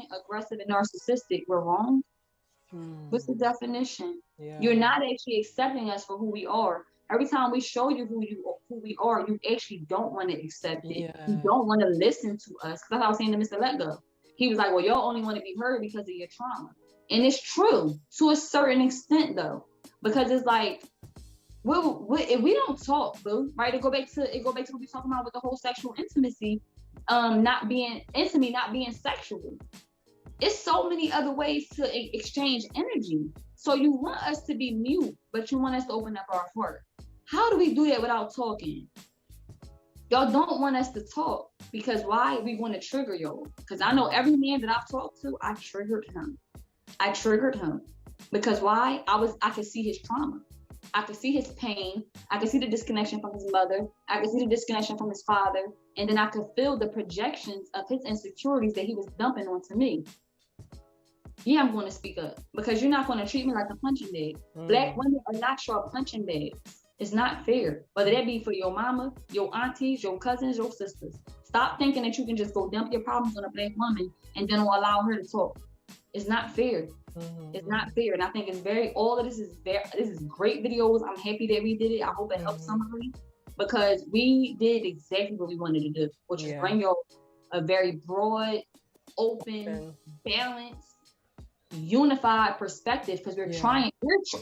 arrogant, aggressive, and narcissistic, we're wrong. What's the definition? Yeah. You're not actually accepting us for who we are. Every time we show you who we are, you actually don't want to accept it. Yeah. You don't want to listen to us. That's what I was saying to Mr. Let Go. He was like, well, y'all only want to be heard because of your trauma. And it's true to a certain extent, though, because it's like, if we don't talk, boo, right? It go back to what we were talking about with the whole sexual intimacy, not being intimate, not being sexual. It's so many other ways to exchange energy. So you want us to be mute, but you want us to open up our heart. How do we do that without talking? Y'all don't want us to talk because why? We want to trigger y'all. Because I know every man that I've talked to, I triggered him. Because why? I could see his trauma. I could see his pain. I could see the disconnection from his mother. I could see the disconnection from his father. And then I could feel the projections of his insecurities that he was dumping onto me. Yeah, I'm going to speak up because you're not going to treat me like a punching bag. Black women are not your punching bags. It's not fair. Whether that be for your mama, your aunties, your cousins, your sisters. Stop thinking that you can just go dump your problems on a black woman and then allow her to talk. It's not fair. It's not fair. And I think all of this is great videos. I'm happy that we did it. I hope it helped somebody because we did exactly what we wanted to do, which is bring you a very broad, open, balanced, unified perspective because we're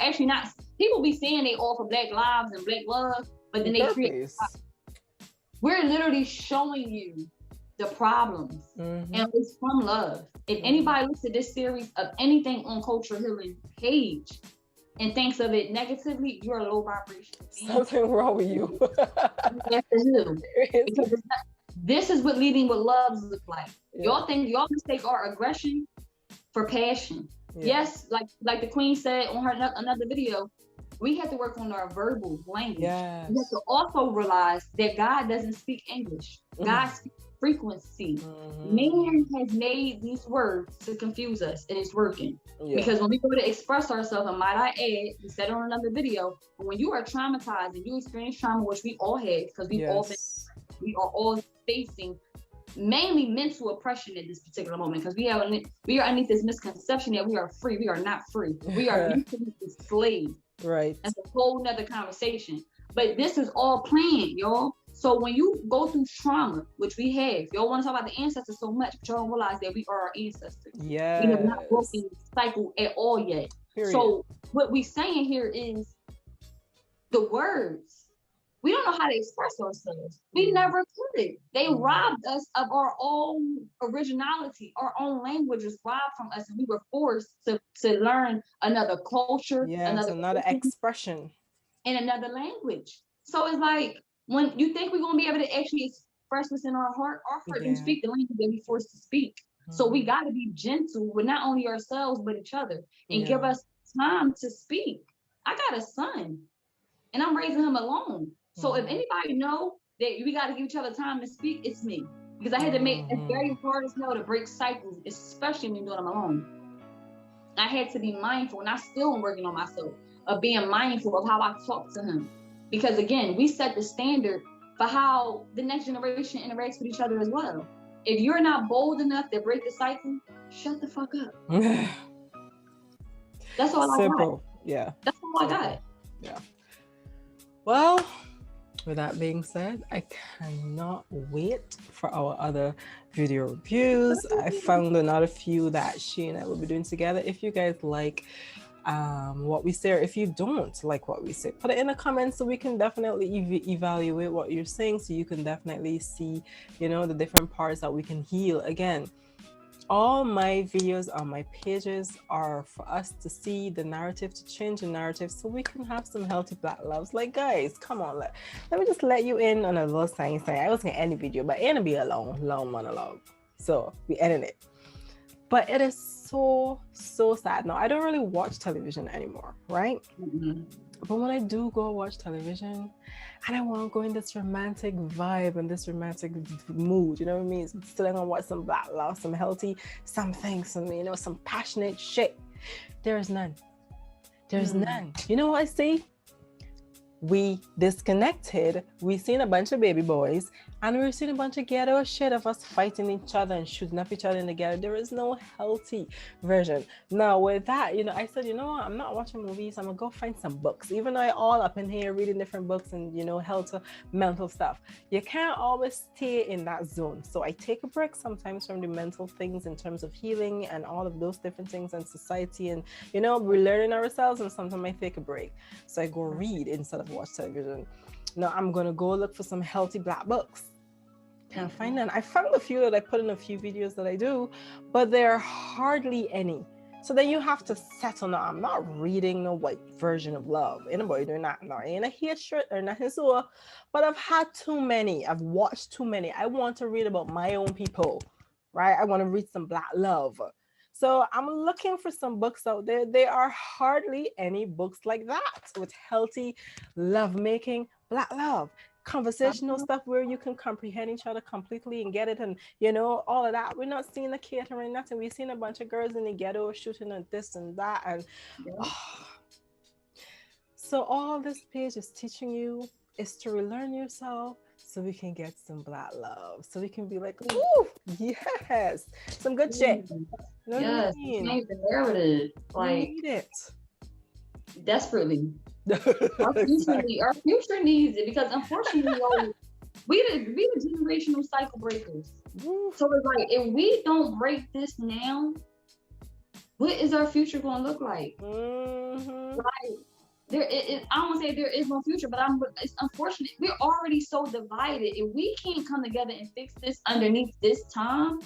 actually not, people be saying they all for Black lives and Black love, but then they create, we're literally showing you the problems and it's from love. If anybody looks at this series of anything on Culture Healing page and thinks of it negatively, you're a low vibration. Something wrong with you. Because this is what leading with loves look like. Y'all mistake our aggression for passion. Yes, like the Queen said on her another video, we have to work on our verbal language. We have to also realize that God doesn't speak English. God speaks frequency. Man has made these words to confuse us, and it's working. Because when we go to express ourselves, and might I add, we said on another video, but when you are traumatized and you experience trauma, which we all have, because we are all facing mainly mental oppression at this particular moment, because we are underneath this misconception that we are free. We are not free. We are enslaved. Right. That's a whole nother conversation. But this is all planned, y'all. So when you go through trauma, which we have, y'all want to talk about the ancestors so much, but y'all don't realize that we are our ancestors. Yeah. We have not broken the cycle at all yet. Period. So what we're saying here is the words. We don't know how to express ourselves. We never could. They robbed us of our own originality. Our own language was robbed from us, and we were forced to learn another culture, another expression, in another language. So it's like, when you think we're going to be able to actually express what's in our heart don't speak the language that we're forced to speak. So we got to be gentle with not only ourselves, but each other, and give us time to speak. I got a son, and I'm raising him alone. So if anybody know that we got to give each other time to speak, it's me. Because I had to make it very hard as hell to break cycles, especially when you're doing them alone. I had to be mindful, and I still am working on myself, of being mindful of how I talk to him. Because again, we set the standard for how the next generation interacts with each other as well. If you're not bold enough to break the cycle, shut the fuck up. That's all I got. Yeah. That's all I got. Yeah. Well, with that being said, I cannot wait for our other video reviews. I found another few that she and I will be doing together. If you guys like what we say, or if you don't like what we say, put it in the comments so we can definitely evaluate what you're saying, so you can definitely see, the different parts that we can heal. Again, all my videos on my pages are for us to see the narrative, to change the narrative, so we can have some healthy Black loves. Like, guys, come on, let me just let you in on a little sign. I was gonna end the video, but it'll be a long monologue, so we ended it. But it is so sad. Now, I don't really watch television anymore, right? But when I do go watch television, and I want to go in this romantic vibe and this romantic mood, you know what I mean? Still I want to watch some Black love, some healthy, some passionate shit. There is none. There's none. You know what I say? we disconnected. We seen a bunch of baby boys, and we were seeing a bunch of ghetto shit of us fighting each other and shooting up each other in the ghetto. There is no healthy version. Now with that, you know, I said, you know what, I'm not watching movies, I'm gonna go find some books. Even though I all up in here reading different books and, you know, health, mental stuff, you can't always stay in that zone. So I take a break sometimes from the mental things in terms of healing and all of those different things in society, and, you know, we're learning ourselves, and sometimes I take a break. So I go read instead of watch television. Now I'm gonna go look for some healthy Black books. Can't find none. I found a few that I put in a few videos that I do, but there are hardly any. So then you have to settle. Now I'm not reading no white version of love. Anybody doing that? No, ain't a hatred or nothing so. But I've had too many. I've watched too many. I want to read about my own people, right? I want to read some Black love. So I'm looking for some books out there. There are hardly any books like that with healthy lovemaking, Black love, conversational stuff where you can comprehend each other completely and get it, and, you know, all of that. We're not seeing the catering, nothing. We've seen a bunch of girls in the ghetto shooting at this and that. And so all this page is teaching you is to relearn yourself, so we can get some Black love, so we can be like, ooh, yes, some good shit. You know yes, what I mean? change the narrative, like, need it desperately. Exactly. Our future needs it, because unfortunately, we the generational cycle breakers. Ooh. So it's like, if we don't break this now, what is our future going to look like? Mm-hmm. Like, I don't want to say there is no future, but it's unfortunate. We're already so divided. If we can't come together and fix this underneath this time,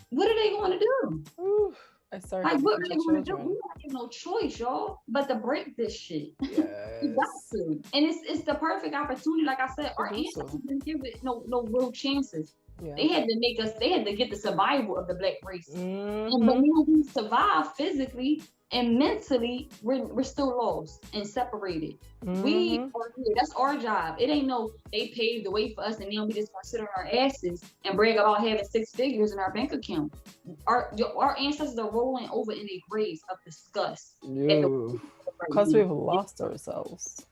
what are they going to do? Ooh, I started like, what are they going to do? We don't have no choice, y'all, but to break this shit. Yes. We got to. And it's the perfect opportunity. Like I said, our ancestors didn't give it no real chances. Yeah. They had to get the survival of the Black race. Mm-hmm. And when we survive physically and mentally, we're still lost and separated. Mm-hmm. We are here. That's our job. It ain't no they paved the way for us, and then we just gonna sit on our asses and brag about having 6 figures in our bank account. Our ancestors are rolling over in their graves of disgust. Because we've lost ourselves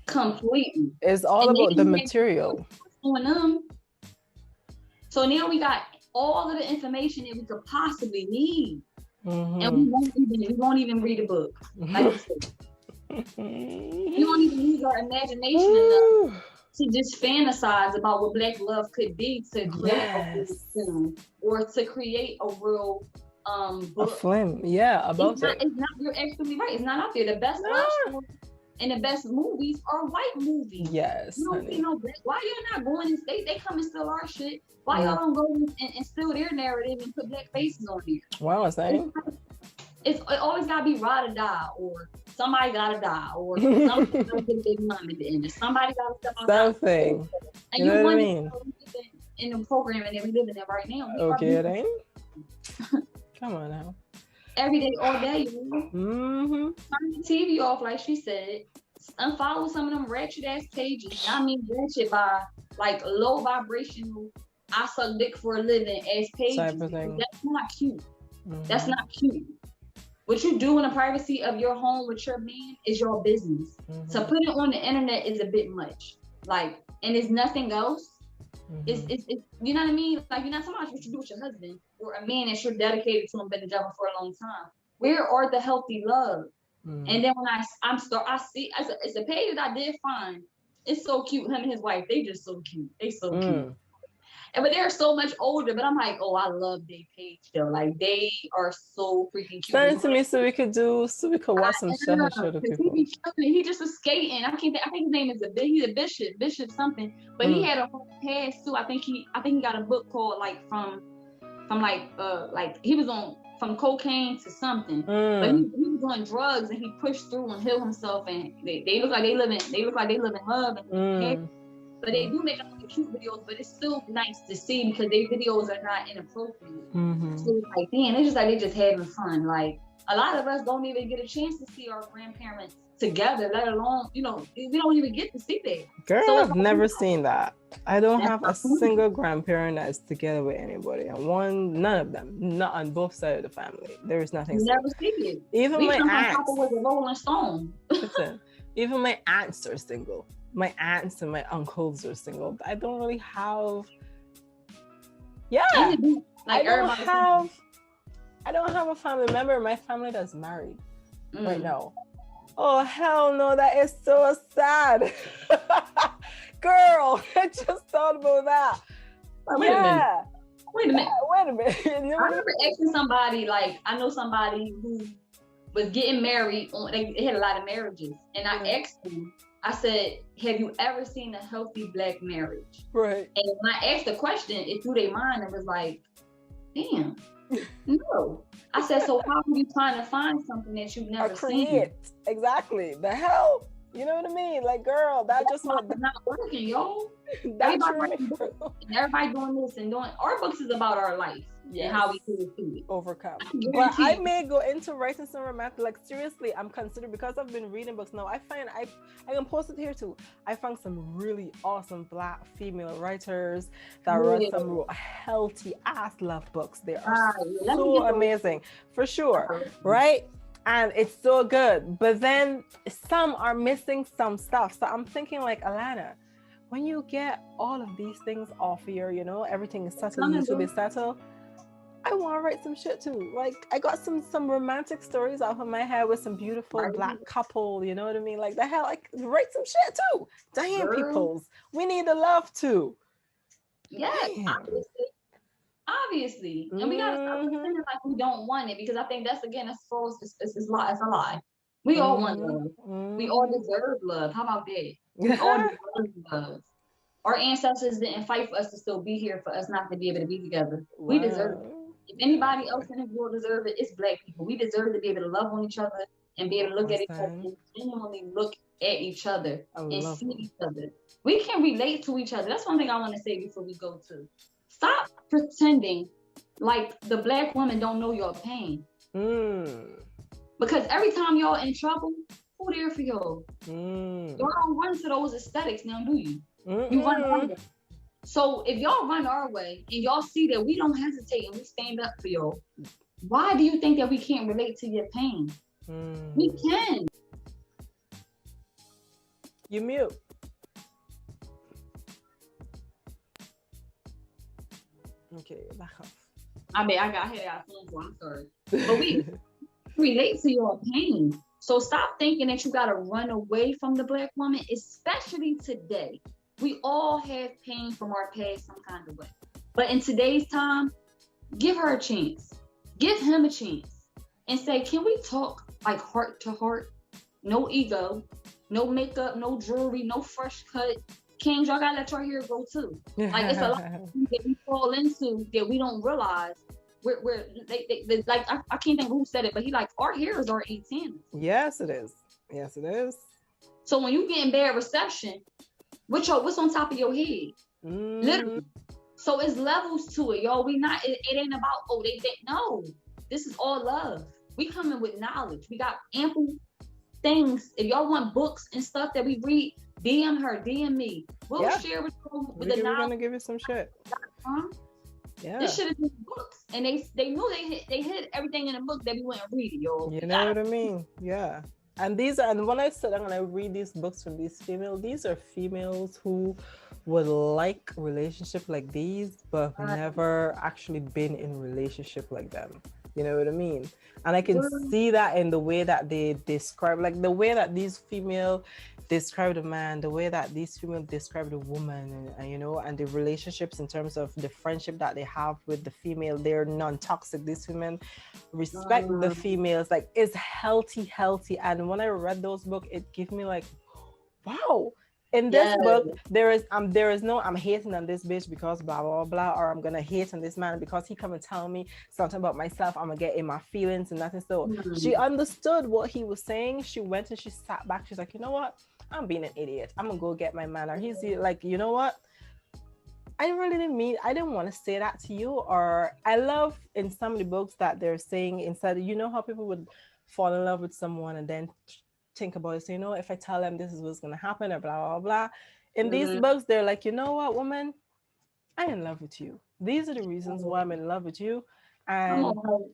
completely. It's all about the material on them. So now we got all of the information that we could possibly need. Mm-hmm. And we won't even read a book. Like we won't even use our imagination enough to just fantasize about what Black love could be, to create a film or to create a real book. A film, about it. It's not. You're absolutely right. It's not out there. The best love stories and the best movies are white movies. Yes. You don't see no Black. Why y'all not going and they come and steal our shit? Why y'all don't go and steal their narrative and put Black faces on there? Wow, what's that? It always gotta be ride or die, or somebody gotta die, or somebody gotta get their money at the end, or somebody gotta step out. Something. And you know what I mean? In the programming that we live in right now. Okay, it ain't. Come on now. Every day, all day. Turn the TV off, like she said. Unfollow some of them ratchet ass pages. I mean, ratchet by like low vibrational, I suck dick for a living ass pages. That's not cute. That's not cute. What you do in the privacy of your home with your man is your business. So put it on the internet is a bit much. Like, and it's nothing else. It's you know what I mean? Like, you're not so much what you do with your husband or a man that you're dedicated to and been together for a long time. Where are the healthy love? And then when I see it's a page that I did find. It's so cute. Him and his wife, they just so cute. They so cute. But they're so much older. But I'm like, oh, I love their page though. Like, they are so freaking cute. Send it to me so we could watch some shit and show the people. He just was skating. I think his name is he's a bishop something. But he had a whole past too. I think he got a book called like from he was on from cocaine to something. But he was on drugs and he pushed through and healed himself, and they look like they live in love and but they do make cute videos, but it's still nice to see because their videos are not inappropriate. So it's like, damn, it's just like they're just having fun. Like, a lot of us don't even get a chance to see our grandparents together, let alone, we don't even get to see that. Girl, so I've never seen that. I don't have a single grandparent that's together with anybody. And none of them, not on both sides of the family. There is nothing. You never see it. Even my aunt was a Rolling Stone. Listen, Even my aunts are single. My aunts and my uncles are single. I don't really have. Yeah, I don't have a family member in my family that's married right now. Oh, hell no, that is so sad. Girl, I just thought about that. Wait a minute. Wait a minute. I remember asking somebody, like, I know somebody who was getting married. They had a lot of marriages. And I asked them, I said, have you ever seen a healthy Black marriage? Right. And when I asked the question, it threw their mind and was like, damn, no. I said, so how are you trying to find something that you've never seen? Exactly. The hell? You know what I mean? Like, girl, that's not working, yo. Everybody doing this and doing. Our books is about our life and how we do it. Overcome. But I may go into writing some romantic. Like, seriously, I'm considering, because I've been reading books now. I can post it here too. I found some really awesome Black female writers that write some real healthy ass love books. They are so amazing, for sure, right? And it's so good, but then some are missing some stuff. So I'm thinking, like, Alana, when you get all of these things off here, you know, everything is settled, you to be settled. I want to write some shit too. Like, I got some romantic stories off of my head with some beautiful Black couple, you know what I mean? Like, the hell, I could write some shit too. Damn, peoples, we need the love too. Yeah, obviously. And we gotta stop pretending like we don't want it, because I think that's, again, that's false. It's a lie. We all want love. We all deserve love. How about that? We all deserve love. Our ancestors didn't fight for us to still be here, for us not to be able to be together. We deserve it. If anybody else in the world deserve it, it's Black people. We deserve to be able to love on each other and be able to look at each other and genuinely look at each other and see each other. We can relate to each other. That's one thing I want to say before we go to. Stop pretending like the Black woman don't know your pain. Because every time y'all in trouble, who there for y'all? Y'all don't run to those aesthetics now, do you? You run our way. So if y'all run our way and y'all see that we don't hesitate and we stand up for y'all, why do you think that we can't relate to your pain? We can. You mute. Okay, back off. I mean, I had our phone, so I'm sorry. But we relate to your pain. So stop thinking that you gotta run away from the Black woman, especially today. We all have pain from our past some kind of way. But in today's time, give her a chance. Give him a chance. And say, can we talk like heart to heart? No ego, no makeup, no jewelry, no fresh cut. Kings, y'all gotta let your hair go too. Like, it's a lot of things that we fall into that we don't realize. They like, I can't think of who said it, but he like, our hair is our 18. Yes, it is. Yes, it is. So when you getting bad reception, what's on top of your head? Literally. So it's levels to it, y'all. It ain't about, no. This is all love. We coming with knowledge. We got ample things. If y'all want books and stuff that we read, DM her, DM me. We'll share with you with the knowledge. We're gonna give you some shit. Yeah. This shit is in books, and they knew they hid everything in the book that we wouldn't read it, yo. You know what I mean? Yeah. And when I sit down and I read these books from these are females who would like relationship like these, but never actually been in relationship like them. You know what I mean? And I can see that in the way that they describe, like the way that these female describe the man, the way that these female describe the woman, and you know, and the relationships in terms of the friendship that they have with the female. They're non-toxic. These women respect the females. Like, it's healthy. And when I read those books, it gave me like, wow. In this book, there is no I'm hating on this bitch because blah blah blah, or I'm gonna hate on this man because he come and tell me something about myself. I'm gonna get in my feelings and nothing. So she understood what he was saying. She went and she sat back. She's like, you know what? I'm being an idiot. I'm gonna go get my man. Or he's like, you know what? I didn't want to say that to you. Or I love in some of the books that they're saying, instead, you know how people would fall in love with someone and then think about it. So, you know, if I tell them this is what's going to happen or blah, blah, blah. In these books, they're like, you know what, woman? I'm in love with you. These are the reasons why I'm in love with you. And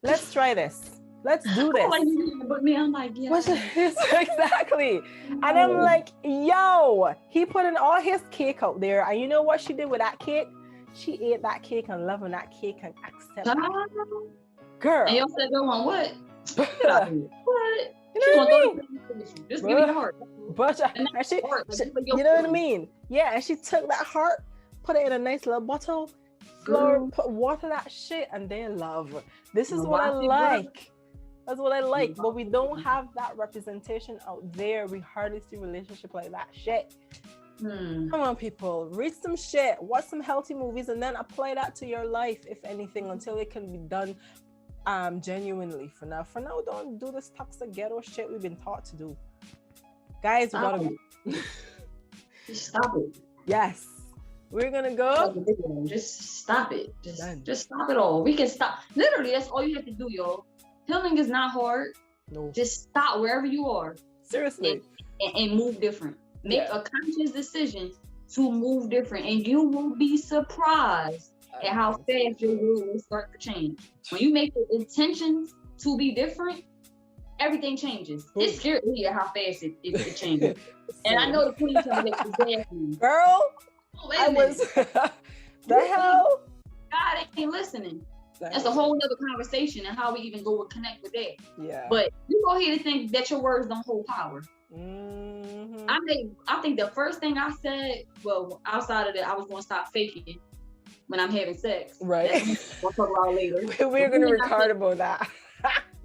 let's try this. Let's do this. Like, but me, I'm like, yeah. Exactly. And I'm like, yo, he put in all his cake out there. And you know what she did with that cake? She ate that cake and loving that cake and accepted it. Girl. And y'all said, go on what? What? You know what I mean? Just give me the heart. But you know what I mean? Yeah, and she took that heart, put it in a nice little bottle, put water that shit, and they love. This is what I like. That's what I like. But we don't have that representation out there. We hardly see relationship like that shit. Come on, people, read some shit, watch some healthy movies, and then apply that to your life, if anything, until it can be done genuinely. For now, don't do this toxic ghetto shit we've been taught to do. Guys, we gotta just stop it. Yes, we're gonna go. Just stop it. Just stop it all. We can stop. Literally, that's all you have to do, y'all. Healing is not hard. No. Just stop wherever you are. Seriously. And move different. Make a conscious decision to move different, and you will be surprised at how fast your world will start to change. When you make the intentions to be different, everything changes. It's scary to hear how fast it changes. And I know the queen can make the girl. I was the hell. God ain't listening. That's a whole nother conversation and how we even go and connect with that. Yeah. But you go ahead and think that your words don't hold power. I think the first thing I said, well, outside of that, I was going to stop faking when I'm having sex. Right. We'll talk about it later. We're going to record about that.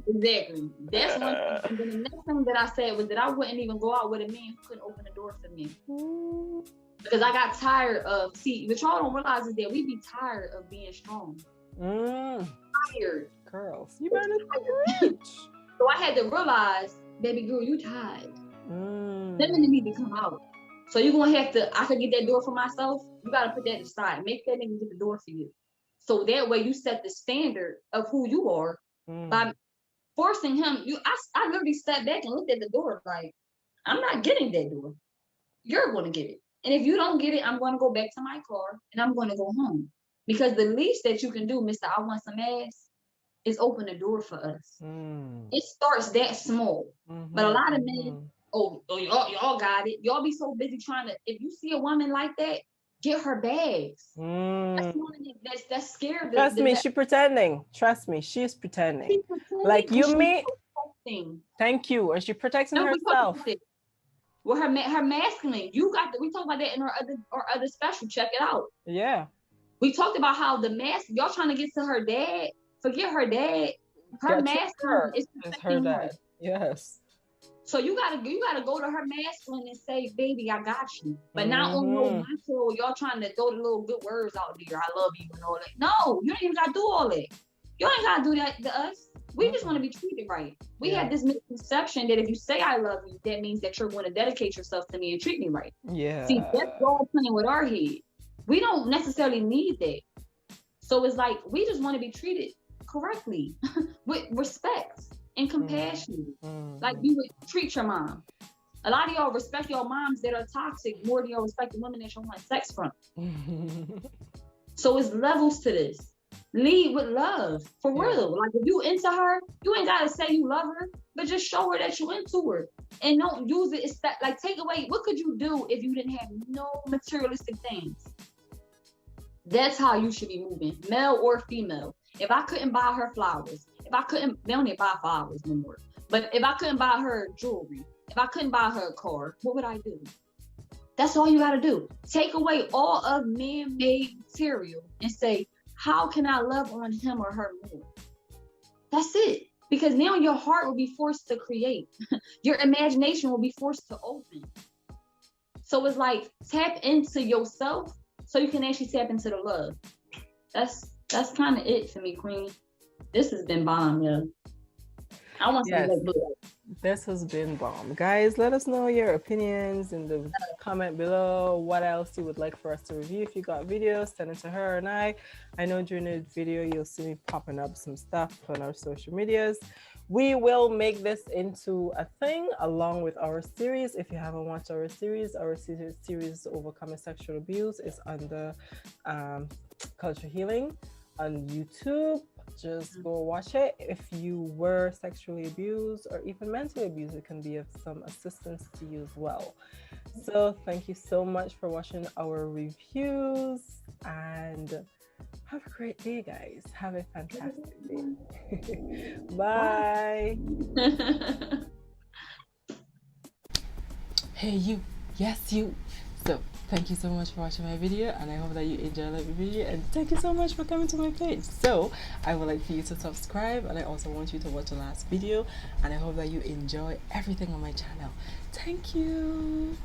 Exactly. That's one thing. And then the next thing that I said was that I wouldn't even go out with a man who couldn't open the door for me. Because I got tired of, what y'all don't realize is that we be tired of being strong. Tired. Girls, you better preach. So I had to realize, baby girl, you tired. Women need to come out. So you're gonna have to, I could get that door for myself. You gotta put that aside. Make that nigga get the door for you. So that way you set the standard of who you are by forcing him. I literally sat back and looked at the door like, I'm not getting that door. You're gonna get it. And if you don't get it, I'm gonna go back to my car and I'm gonna go home. Because the least that you can do, Mr. I want some ass, is open the door for us. It starts that small. But a lot of men, y'all got it. Y'all be so busy trying to, if you see a woman like that, get her bags. That's scared. Trust me, she's pretending. Trust me, she's pretending. Like you mean, thank you. And she protecting herself. Well, her masculine, we talked about that in our other special. Check it out. Yeah. We talked about how the y'all trying to get to her dad. Forget her dad. Her masculine is her dad. Yes. So you gotta go to her masculine and say, baby, I got you. But not on no macho, y'all trying to throw the little good words out there. I love you and all that. No, you don't even gotta do all that. You ain't gotta do that to us. We just want to be treated right. We have this misconception that if you say I love you, that means that you're going to dedicate yourself to me and treat me right. Yeah. See, that's all playing with our head. We don't necessarily need that. So it's like, we just want to be treated correctly with respect and compassion. Like you would treat your mom. A lot of y'all respect your moms that are toxic more than y'all respect the women that you want sex from. So it's levels to this. Lead with love, for real. Like if you into her, you ain't gotta say you love her, but just show her that you into her. And don't use it, it's that, like take away, what could you do if you didn't have no materialistic things? That's how you should be moving, male or female. If I couldn't buy her flowers, they don't even buy flowers no more. But if I couldn't buy her jewelry, if I couldn't buy her a car, what would I do? That's all you gotta do. Take away all of man-made material and say, how can I love on him or her more? That's it. Because now your heart will be forced to create. Your imagination will be forced to open. So it's like, tap into yourself so you can actually tap into the love. That's kind of it for me, Queen. This has been bomb, yeah. I want some good. This has been bomb. Guys, let us know your opinions in the comment below. What else you would like for us to review? If you got videos, send it to her and I. I know during the video, you'll see me popping up some stuff on our social medias. We will make this into a thing along with our series. If you haven't watched our series Overcoming Sexual Abuse is under Culture Healing on YouTube. just go watch it. If you were sexually abused or even mentally abused, it can be of some assistance to you as well. So thank you so much for watching our reviews, and have a great day, guys. Have a fantastic day. Bye. Hey you, yes you. So thank you so much for watching my video, and I hope that you enjoyed the video, and thank you so much for coming to my page. So I would like for you to subscribe, and I also want you to watch the last video, and I hope that you enjoy everything on my channel. Thank you.